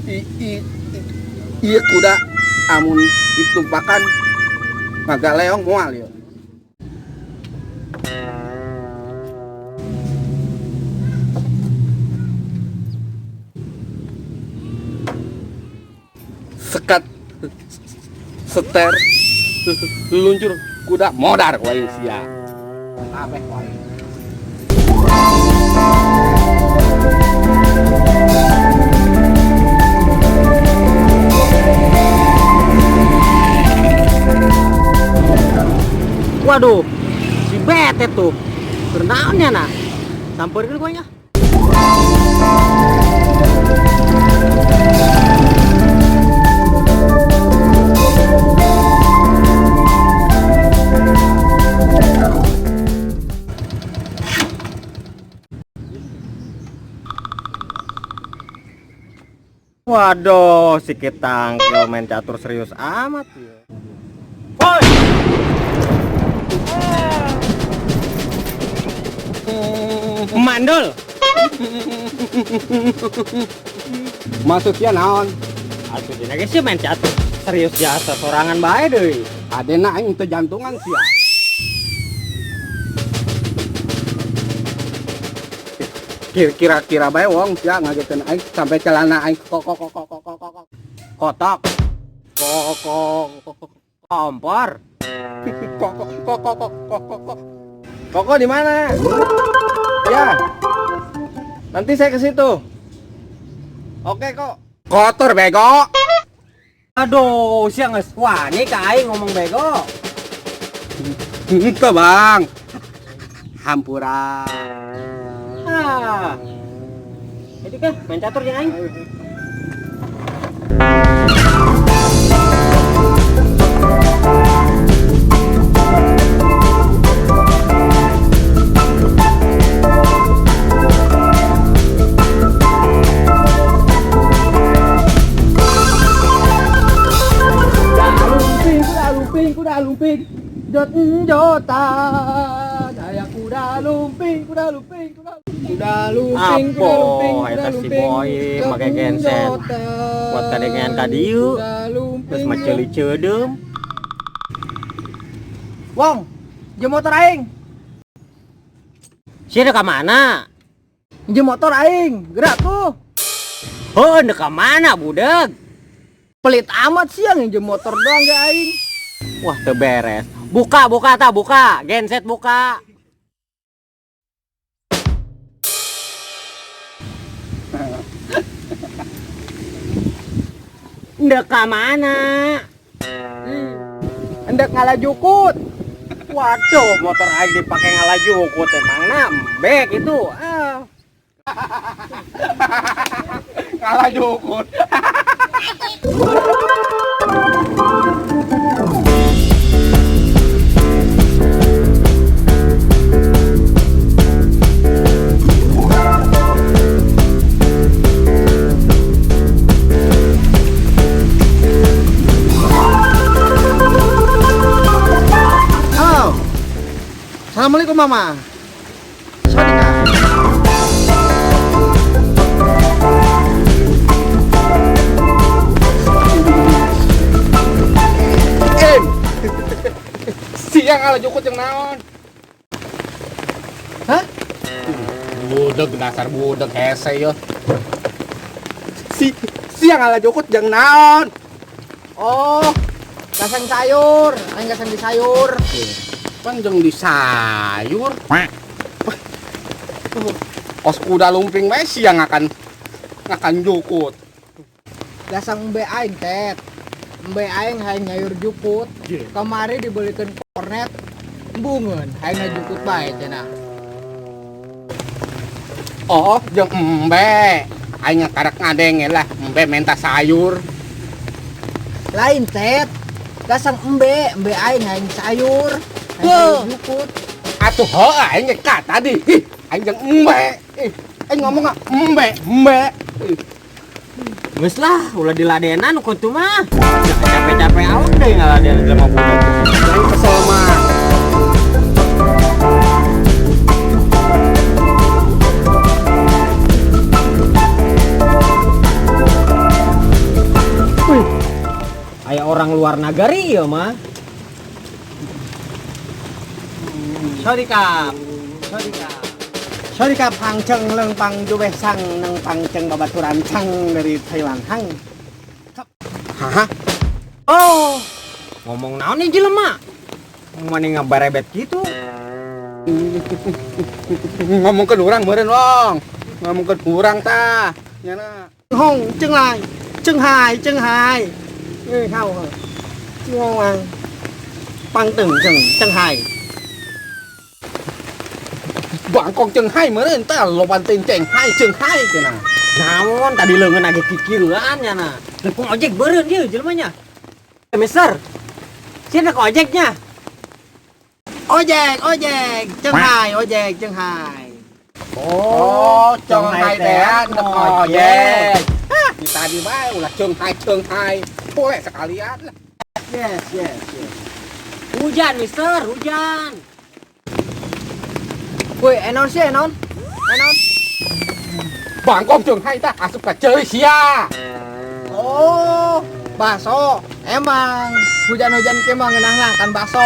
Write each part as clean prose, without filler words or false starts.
Iya kuda amun ditumpakan agak leong moal ya. Sekat seter luncur kuda modar wae sia. Kabeh wae. Waduh, si bete tuh. Bernaonnya nah? Samperin gua nya. Waduh, si Kitangkil main catur serius amat ya. Woi! Mandul. Maksudnya naon? Atuh dina ge sih main catur serius jasa sorangan bae deui. Adena aing teu jantungan sia. Kira-kira bae wong sia ngageteun aing sampai celana aing kotok. Kompor. Koko di mana? Ya. Nanti saya ke situ. Oke kok. Kotor bego. Aduh, sia geus wani ka aing ngomong bego. Henteu, Bang. Hampura. Ah. Jadi kan main catur jeung aing. Kuda lumping, jotan. Saya kuda lumping. Apo, eta si boy make genset. Buat kadengan ka dieu. Terus maceli ceudem. Wong, jeung motor aing. Sia ka mana? Jeung motor aing, gerak tuh. Oh, ka mana budak? Pelit amat sih yang jeung motor doang ge aing. Wah, teu beres. Buka, genset buka. Ndek ka mana? Endek ngalajukut. Waduh, motor aing dipake ngalajukut emang nambek itu. Ngalajukut. Assalamualaikum Mama. Sawadika. Siang ala jukut yang naon? Hah? Budak dasar budak hese yo. Siang ala jukut yang naon? Oh, gasang sayur, aing gasang di sayur. Panjang di sayur. Os kuda lumping bae siang akan jukut. Dasang embe aing tet. Embe aing hayang nyayur jukut. Kamari dibelikeun kornet bungeun hayang jukut bae cenah. Oh, jeung embe aing karek ngadenge lah embe minta sayur. Lain tet. Dasang embe aing hayang sayur. Jukut. Atuh heuh aing ka tadi. Ih, aing jeung embe. Aing ngomong embe. Geus lah, ulah diladenan kudu mah. Capek-capek awak deui ngaladenan jelema budak. Aing kesel mah. orang luar negeri ya mah. Sorry kap. Sorry kap hang ceng leng pang jubeh sang neng pang ceng babaturan sang dari Taiwan hang. Hah? Oh, ngomong naon nih jelema? Mana ngabarebet gitu? Ngomongkeun urang meureun wong. Ngomongkeun urang tah. Nyana. Hong ceng lai. Ceng hai. Hao. Ngomong. Pang teng ceng hai. Bangkok ceng hai meureun tah loban teuing ceng hai cenah. Naon tadi leungeun age pikiran nya. Lepung ojek beureun ieu jelemanya. Mister. Sieun ka ojeknya? Ojek, ceng hai. Oh, ceng hai teh ojek. Kita di bae ulah ceng hai. Boleh sekalian lah. Yes. Hujan, Mister, hujan. Woi, enon. Bangkok ceng hai tah asup ka ceui sia. Oh, bakso. Emang hujan-hujan ke mah ngeunahna kan bakso.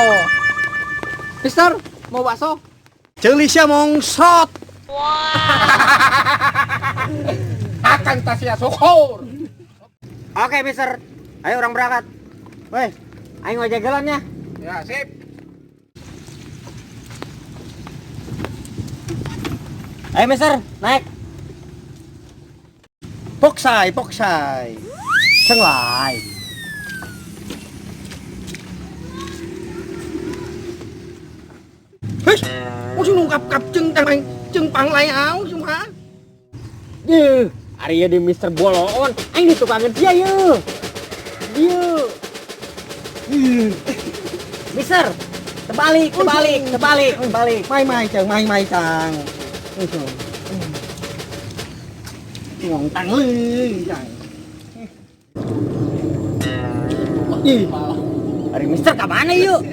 Mister, mau bakso? Ceuli sia mongsot. Akan tas sia syukur. Oke, Mister. Ayo orang berangkat. Woi, aing ngojek jalannya. Ya, sip. Ayo, Mister, naik. Poksai. Ceng lai. Hei, musuh nungkap ceng pang lai au semua. Yeuh, ari ieu di Mister Boloon, aing ditukangeun sia yeuh. Dieu. Mister, terbalik. Mai cang. Itu. Ngong tang leuy cang. Ih, ari Mister ka mana yuk?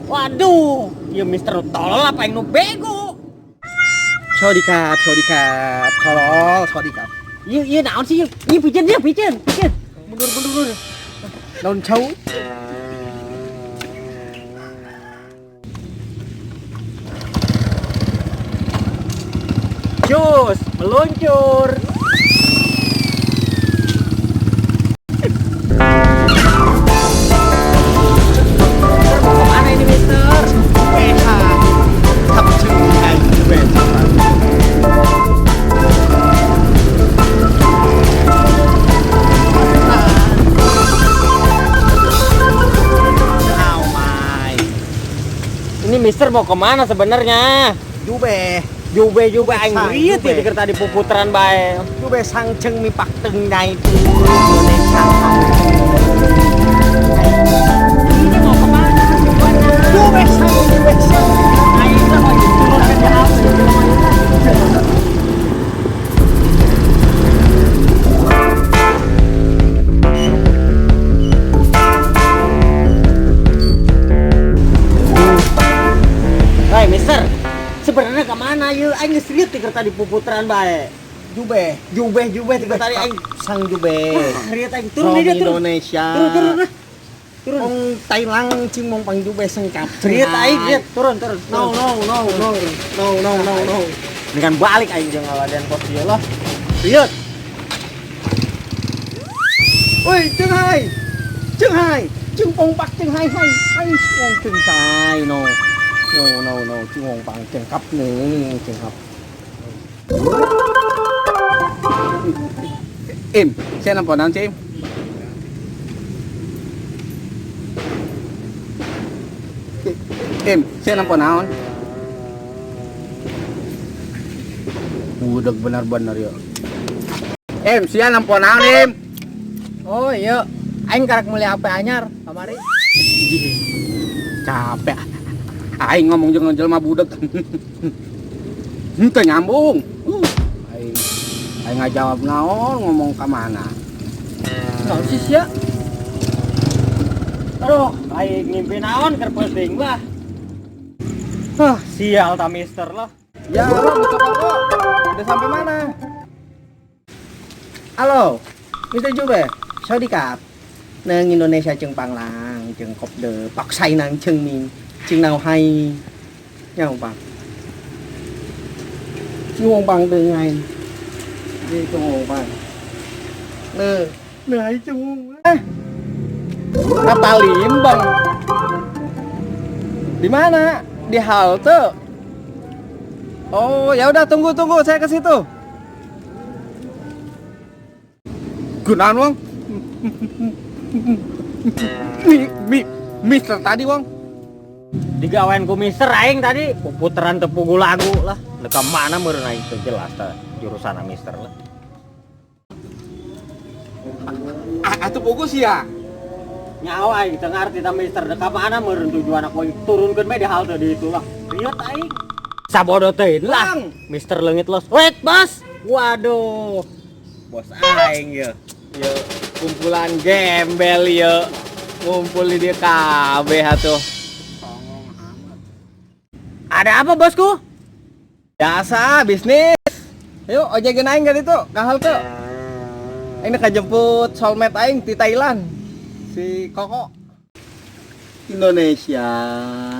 Waduh, ieu Mister tolol apa yang nu bego? Sorry kap. Tolol, sorry kap. Ieu naon sih ieu? Ieu pijeun. Mundur. Daun cau. Jus, meluncur. Mau kemana ini, Mister? Ini Mister mau kemana sebenarnya? Jube aing rieu ti keur tadi puputran bae. Jube sang ceng mipak teung nyai Indonesia. Ini mau kemana? Jube sang. Aing teh mau turun ke jalan. Hai, Mister. Sebenarnya kemana yuk? Aing geus rieu ti keur tadi puputran bae. Jube Ti keur tadi aing sang jube. rieu aing turun di dia turun. Indonesia. Turun. Mong Thailand cing mong pang jube sengkap. Rieu aing rieu turun. No. Dengan balik aing jeung ngaladean pos ieu lah. Rieu. Woi, ceng hai. Ceng pong pak ceng hai. Hai mong ceng sai no. Ceng mong pang ceng kap nih, ceng kap. Saya nampak nanti. Saya nampak naon. Budak benar-benar ya. Saya nampak naon, Oh iya, aing karek meuli HP anyar kamari. Capek. Aing ngomong jeung jelema budak. Henteu nyambung. Aing ngajawab naon ngomong ka mana. Naon sih sia? Aduh, aing ngimpi naon keur posting bah. Sial ta Mister lah. Ya, halo Mr. Poko. Udah sampai mana? Halo, Mr. Jube. Sorry kap. nang Indonesia jeung panglang jeung kopdeur paksai nang jeung mi jeung nào hay nha ông bà nguồn bằng từ ngày đi cho nguồn bằng nè này chung apa limbang di mana di halte oh ya udah tunggu saya ke situ gunaan Wong Mister tadi Wong digawain ku mister aing tadi puteran tepugu lagu lah leka mana meureun aing teu jelas teh jurusan mister lah atuh pugus ya nyawa aing teu ngarti ta mister deka mana meureun tujuan aku turunkeun bae di halte di itu lah lihat aing sabodo teh lah mister leungit los wait bos waduh bos aing ya kumpulan gembel ya ngumpul di dia kabeh atuh ada apa bosku biasa bisnis yuk ojekin aing kan itu ke halte aing nak jemput soulmate aing di Thailand si Koko Indonesia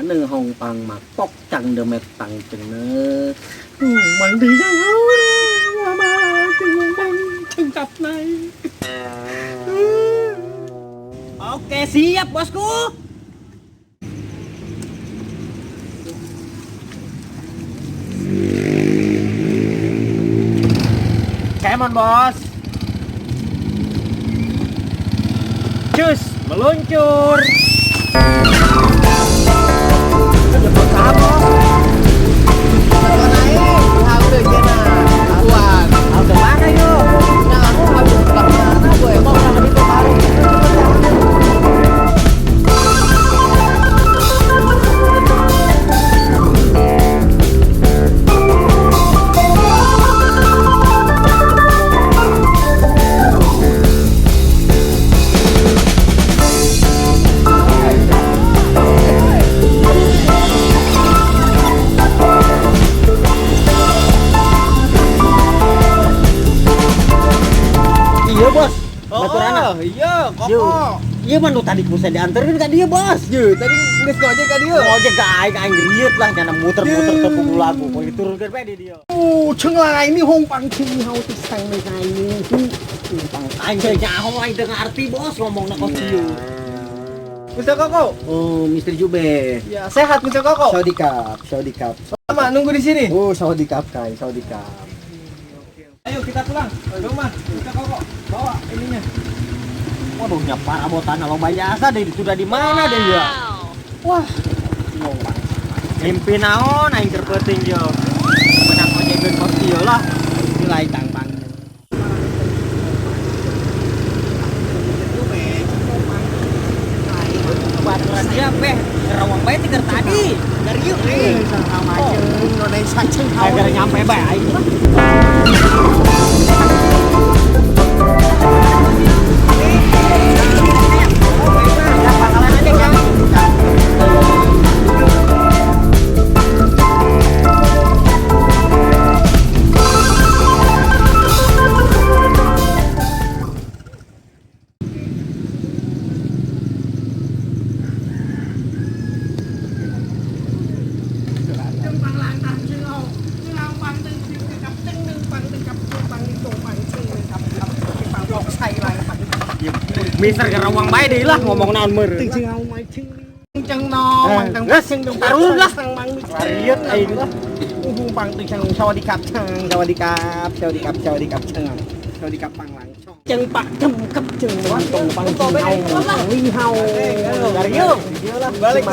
neng hong pang mak pok cang demet tang ceng ne mang đi ra hôi hoa ma từng băng chân cặp này oke siap bosku Kemon bos cus meluncur jemput kamu mana naik halte gena awan halte mana yuk nah aku habis pulang mana gue mau orang di kemarin bos baturana iya Koko iya man lu tadi kusa dianterin ka dia bos ye tadi geus ngojek ka dieu ngojek ka aing riet lah nyana muter-muter tepung lagu kok diturunkeun bae di dia ceng lain ini hong pang cing hau tisang me kayu pang aing teh nyaho aing teu ngarti bos ngomongna kos dieu Mr. Koko oh Mr. Jube ya sehat Mr. Koko Saudikap lama nunggu di sini oh Saudikap ayo kita pulang ke rumah Mr. Koko bawa ininya waduh nyapar abotan lo jasa deh sudah di mana deh ya wah mimpi naon aing keur peuting yo menang ojekeun kos ieu lah nilai tangpang baturan dia beh rawang bae tiker tadi dari yuk sama aja Indonesia ceng agar nyampe bae aing Mister Karawang bae deui lah ngomong naon meureun. Ting cing mai cing cing no mangtang cing dong taruh lah sang mang riet aing lah. Uhung pang ting cing sawadikap sawadikap pang lang. Ceng pak cem kep ceng mantong pang cing hau. Wi hau. Dari yuk. Balik.